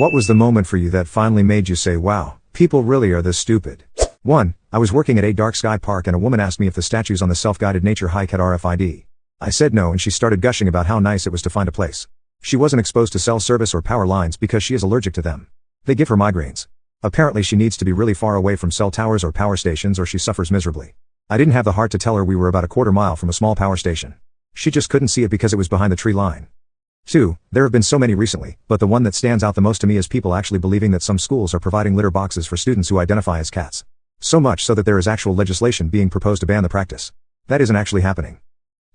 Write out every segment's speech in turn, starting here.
What was the moment for you that finally made you say, wow, people really are this stupid? 1. I was working at a dark sky park and a woman asked me if the statues on the self-guided nature hike had RFID. I said no and she started gushing about how nice it was to find a place. She wasn't exposed to cell service or power lines because she is allergic to them. They give her migraines. Apparently she needs to be really far away from cell towers or power stations or she suffers miserably. I didn't have the heart to tell her we were about a quarter mile from a small power station. She just couldn't see it because it was behind the tree line. 2. There have been so many recently, but the one that stands out the most to me is people actually believing that some schools are providing litter boxes for students who identify as cats. So much so that there is actual legislation being proposed to ban the practice. That isn't actually happening.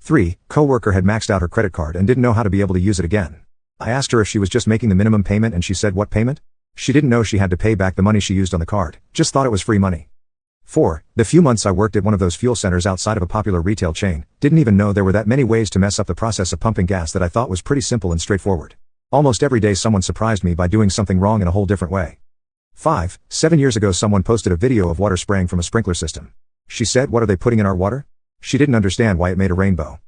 3. Coworker had maxed out her credit card and didn't know how to be able to use it again. I asked her if she was just making the minimum payment and she said what payment? She didn't know she had to pay back the money she used on the card, just thought it was free money. 4. The few months I worked at one of those fuel centers outside of a popular retail chain, didn't even know there were that many ways to mess up the process of pumping gas that I thought was pretty simple and straightforward. Almost every day someone surprised me by doing something wrong in a whole different way. 5. 7 years ago someone posted a video of water spraying from a sprinkler system. She said, what are they putting in our water? She didn't understand why it made a rainbow.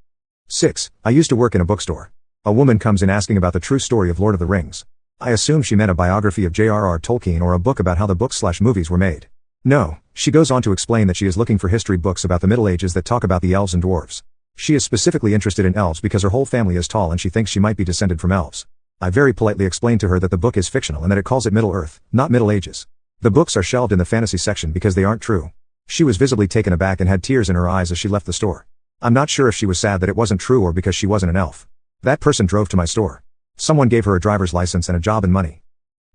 6. I used to work in a bookstore. A woman comes in asking about the true story of Lord of the Rings. I assume she meant a biography of J.R.R. Tolkien or a book about how the books/movies were made. No, she goes on to explain that she is looking for history books about the Middle Ages that talk about the elves and dwarves. She is specifically interested in elves because her whole family is tall and she thinks she might be descended from elves. I very politely explained to her that the book is fictional and that it calls it Middle Earth, not Middle Ages. The books are shelved in the fantasy section because they aren't true. She was visibly taken aback and had tears in her eyes as she left the store. I'm not sure if she was sad that it wasn't true or because she wasn't an elf. That person drove to my store. Someone gave her a driver's license and a job and money.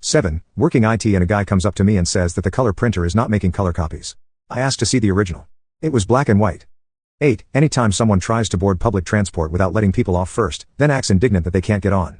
7. Working IT and a guy comes up to me and says that the color printer is not making color copies. I asked to see the original. It was black and white. 8. Anytime someone tries to board public transport without letting people off first, then acts indignant that they can't get on.